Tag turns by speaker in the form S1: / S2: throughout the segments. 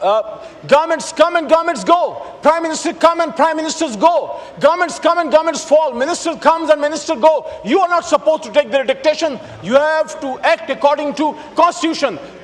S1: governments come and governments go, prime minister come and prime ministers go, governments come and governments fall, minister comes and minister go. You are not supposed to take their dictation, you have to act according to constitution.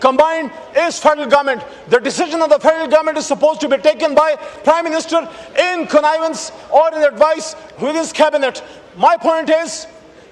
S1: combined is federal government. The decision of the federal government is supposed to be taken by prime minister in connivance or in advice with his cabinet. My point is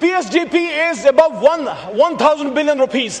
S1: PSGP is above 1000 billion rupees,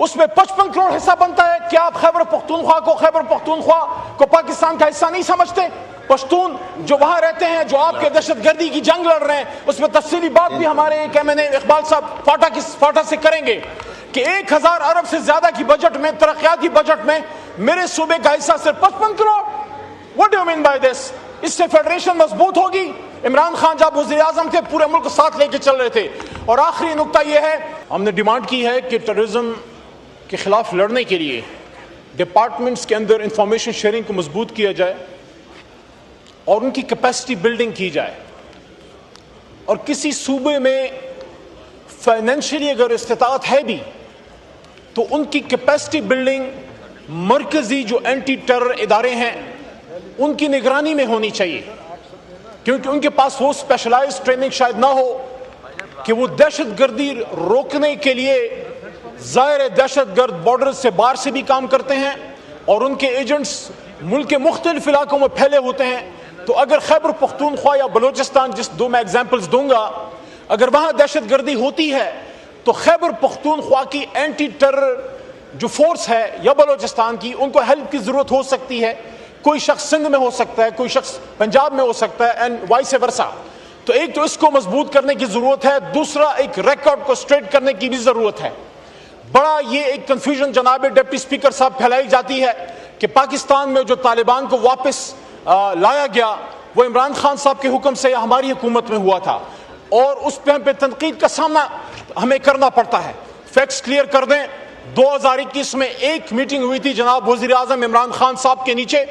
S1: اس میں 55 کروڑ حصہ بنتا ہے. کیا آپ خیبر پختونخوا کو پاکستان کا حصہ نہیں سمجھتے؟ پشتون جو وہاں رہتے ہیں، جو آپ کے دہشت گردی کی جنگ لڑ رہے ہیں، اس میں تفصیلی بات بھی ہمارے ایک ایم اقبال صاحب فاٹا سے کریں گے کہ 1000 ارب سے زیادہ کی بجٹ میں، ترقیاتی بجٹ میں میرے صوبے کا حصہ صرف 55 crore. What do you mean by this؟ اس سے فیڈریشن مضبوط ہوگی. عمران خان جب وزیر اعظم تھے پورے ملک ساتھ لے کے چل رہے تھے. اور آخری نقطہ یہ ہے، ہم نے ڈیمانڈ کی ہے کہ ٹیررزم کے خلاف لڑنے کے لیے ڈپارٹمنٹس کے اندر انفارمیشن شیئرنگ کو مضبوط کیا جائے اور ان کی کیپیسٹی بلڈنگ کی جائے. اور کسی صوبے میں فائنینشلی اگر استطاعت ہے بھی تو ان کی کیپیسٹی بلڈنگ مرکزی جو اینٹی ٹیرر ادارے ہیں ان کی نگرانی میں ہونی چاہیے، کیونکہ ان کے پاس وہ اسپیشلائز ٹریننگ شاید نہ ہو کہ وہ دہشت گردی روکنے کے لیے، ظاہر دہشت گرد بارڈر سے باہر سے بھی کام کرتے ہیں اور ان کے ایجنٹس ملک کے مختلف علاقوں میں پھیلے ہوتے ہیں. تو اگر خیبر پختونخوا یا بلوچستان، جس دو میں ایگزامپلز دوں گا، اگر وہاں دہشت گردی ہوتی ہے تو خیبر پختونخوا کی اینٹی ٹیرر جو فورس ہے یا بلوچستان کی، ان کو ہیلپ کی ضرورت ہو سکتی ہے. کوئی شخص سندھ میں ہو سکتا ہے، کوئی شخص پنجاب میں ہو سکتا ہے، اینڈ وائس ورسا. تو ایک تو اس کو مضبوط کرنے کی ضرورت ہے، دوسرا ایک ریکارڈ کو اسٹریٹ کرنے کی بھی ضرورت ہے. بڑا یہ ایک کنفیوژن جناب ڈپٹی اسپیکر صاحب پھیلائی جاتی ہے کہ پاکستان میں جو طالبان کو واپس لایا گیا وہ عمران خان صاحب کے حکم سے یا ہماری حکومت میں ہوا تھا، اور اس پہ ہم پہ تنقید کا سامنا ہمیں کرنا پڑتا ہے. فیکٹس کلیئر کر دیں. 2021 میں ایک میٹنگ ہوئی تھی جناب وزیر اعظم عمران خان صاحب کے نیچے،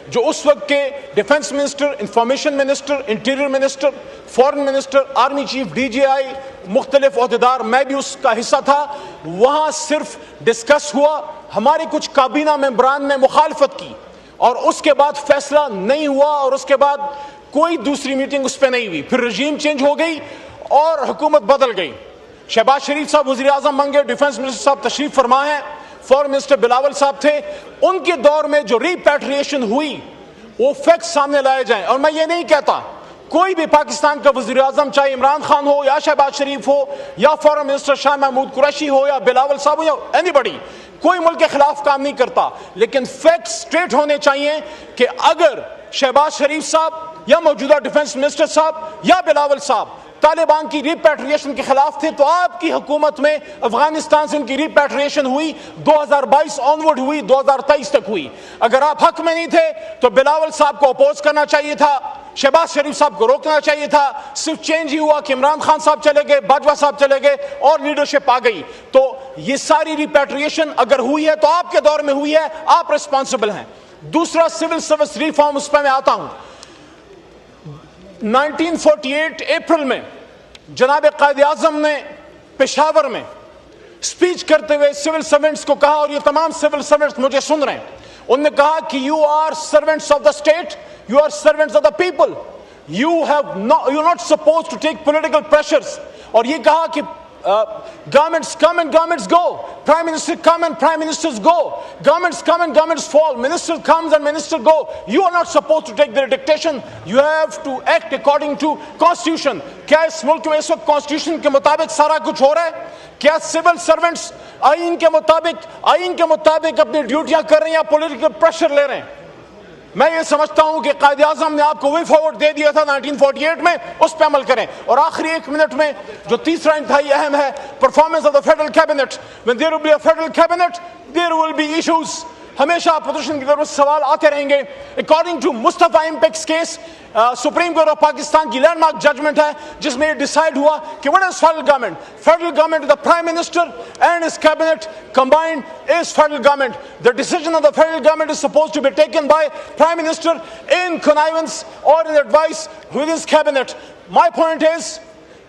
S1: جو اس وقت کے defence minister, information minister, interior minister, foreign minister, army chief, D G I, مختلف عہدیدار، میں بھی اس کا حصہ تھا. وہاں صرف ڈسکس ہوا، ہمارے کچھ کابینہ ممبران نے مخالفت کی اور اس کے بعد فیصلہ نہیں ہوا، اور اس کے بعد کوئی دوسری میٹنگ اس پہ نہیں ہوئی. پھر رجیم چینج ہو گئی اور حکومت بدل گئی. شہباز شریف صاحب وزیر اعظم بن گئے، ڈیفنس منسٹر صاحب تشریف فرما ہیں، فورن منسٹر بلاول صاحب تھے. ان کے دور میں جو ریپیٹریشن ہوئی وہ فیکٹس سامنے لائے جائیں. اور میں یہ نہیں کہتا کوئی بھی پاکستان کا وزیر اعظم، چاہے عمران خان ہو یا شہباز شریف ہو یا فورن منسٹر شاہ محمود قریشی ہو یا بلاول صاحب ہو یا اینی بڈی، کوئی ملک کے خلاف کام نہیں کرتا، لیکن فیکٹس اسٹریٹ ہونے چاہیے کہ اگر شہباز شریف صاحب یا موجودہ ڈیفنس منسٹر صاحب یا بلاول صاحب طالبان کی ریپیٹریشن کے خلاف تھے تو آپ کی حکومت میں افغانستان سے ان کی ریپیٹریشن ہوئی، 2022 آنورڈ ہوئی، 2023 تک ہوئی. اگر آپ حق میں نہیں تھے تو بلاول صاحب کو اپوز کرنا چاہیے تھا، شہباز شریف صاحب کو روکنا چاہیے تھا. صرف چینج ہی ہوا کہ عمران خان صاحب چلے گئے، باجوہ صاحب چلے گئے اور لیڈرشپ آ گئی. تو یہ ساری ریپیٹریشن اگر ہوئی ہے تو آپ کے دور میں ہوئی ہے، آپ ریسپانسبل ہیں. دوسرا سول سروس ریفارم، اس پہ میں آتا ہوں. 1948 اپریل میں جناب قائد اعظم نے پشاور میں سپیچ کرتے ہوئے سول سرونٹس کو کہا، اور یہ تمام سول سرونٹس مجھے سن رہے ہیں، انہوں نے کہا کہ you are servants of the state, you are servants of the people, you are not suppose to take political pressures. اور یہ کہا کہ governments come and governments go, prime minister come and prime ministers go, governments come and governments fall, minister comes and minister go. You are not supposed to take their dictation, you have to act according to constitution. کیا اس ملک میں اس وقت constitution کے مطابق سارا کچھ ہو رہا ہے؟ کیا civil servants آئین کے مطابق اپنی ڈیوٹیاں کر رہے ہیں یا پولیٹیکل پریشر لے رہے ہیں؟ میں یہ سمجھتا ہوں کہ قائد اعظم نے آپ کو وے فارورڈ دے دیا تھا 1948 میں، اس پہ عمل کریں. اور آخری 1 منٹ میں جو تیسرا انتہائی اہم ہے، performance of the federal cabinet. when there will be a federal cabinet there will be issues. ہمیشہ اپوزیشن کی طرف سے سوال آتے رہیں گے. According to Mustafa Impex case, Supreme Court of Pakistan کی لینڈ مارک ججمنٹ ہے جس میں یہ ڈیسائیڈ ہوا کہ what is federal government? Federal government, the prime minister and his cabinet combined is federal government. The decision of the federal government is supposed to be taken by prime minister in connivance or in advice with his cabinet. My point is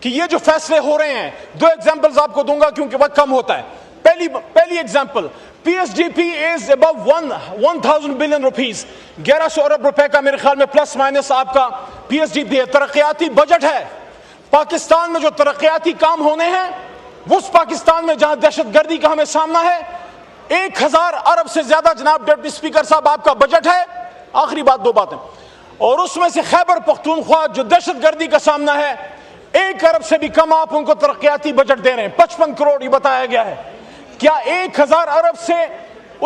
S1: کہ یہ جو فیصلے ہو رہے ہیں، 2 examples آپ کو دوں گا کیونکہ وقت کم ہوتا ہے. پہلی example, P S D P is about 1000 billion rupees, 1100 ارب روپے کا میرے خیال میں پلس مائنس آپ کا پی ایس ڈی پی ہے. ترقیاتی بجٹ ہے. پاکستان میں جو ترقیاتی کام ہونے ہیں وہ اس پاکستان میں جہاں دہشت گردی کا ہمیں سامنا ہے، 1000 ارب سے زیادہ جناب ڈپٹی اسپیکر صاحب آپ کا بجٹ ہے. آخری بات، 2 باتیں، اور اس میں سے خیبر پختونخوا جو دہشت گردی کا سامنا ہے 1 ارب سے بھی کم آپ ان کو ترقیاتی بجٹ دے رہے ہیں، 55 کروڑ یہ بتایا گیا ہے. کیا 1000 ارب سے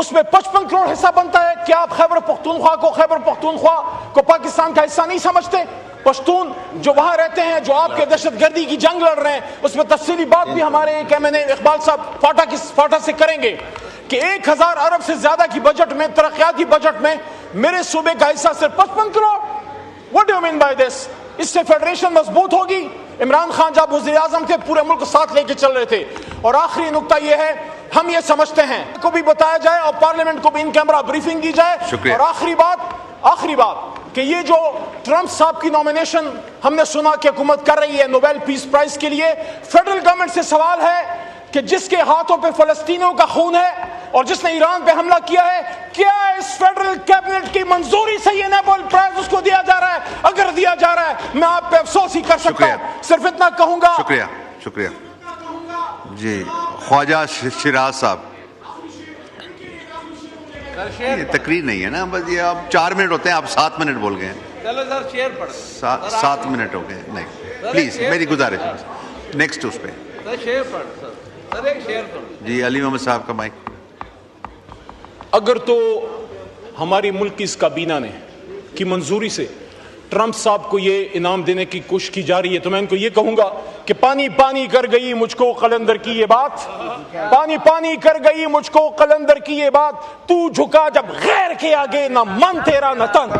S1: اس میں 55 کروڑ حصہ بنتا ہے؟ کیا آپ خیبر پختونخوا کو پاکستان کا حصہ نہیں سمجھتے؟ پشتون جو وہاں رہتے ہیں، جو آپ کے دہشت گردی کی جنگ لڑ رہے ہیں، اس میں تفصیلی بات بھی ہمارے ایک اقبال صاحب فاٹا سے کریں گے کہ 1000 ارب سے زیادہ کی بجٹ میں، ترقیاتی بجٹ میں میرے صوبے کا حصہ صرف 55 crore. What do you mean by this؟ اس سے فیڈریشن مضبوط ہوگی. عمران خان جب وزیر اعظم تھے پورے ملک ساتھ لے کے چل رہے تھے. اور آخری نقطہ یہ ہے، ہم یہ سمجھتے ہیں کو بھی بتایا جائے اور پارلیمنٹ کو بھی ان کیمرہ بریفنگ کی جائے. اور آخری بات کہ یہ جو ٹرمپ صاحب کی نومینیشن ہم نے سنا کہ حکومت کر رہی ہے نوبیل پیس پرائز کے لیے، فیڈرل گورنمنٹ سے سوال ہے کہ جس کے ہاتھوں پہ فلسطینیوں کا خون ہے اور جس نے ایران پہ حملہ کیا ہے، کیا اس فیڈرل کیبنٹ کی منظوری سے یہ نوبیل پرائز اس کو دیا جا رہا ہے؟ اگر دیا جا رہا ہے میں آپ پہ افسوس ہی کر سکتا ہوں. صرف اتنا کہوں گا.
S2: شکریہ جی. خواجہ شیراز صاحب، یہ تقریر نہیں ہے نا، بس یہ آپ 4 منٹ ہوتے ہیں، آپ 7 منٹ بول گئے ہیں.
S3: چلو سر شیئر پڑھ
S2: 7 منٹ ہو گئے. نہیں پلیز میری گزارش ہے، نیکسٹ اس پہ
S3: شیئر پڑھ سر ایک شیئر پڑھ.
S2: جی علی محمد صاحب کا مائک.
S1: اگر تو ہماری ملک کی اس کابینہ نے کی منظوری سے ٹرمپ صاحب کو یہ انعام دینے کی کوشش کی جا رہی ہے تو میں ان کو یہ کہوں گا کہ پانی پانی کر گئی مجھ کو قلندر کی یہ بات، پانی پانی کر گئی مجھ کو قلندر کی یہ بات، تو جھکا جب غیر کے آگے نہ من تیرا نہ تن.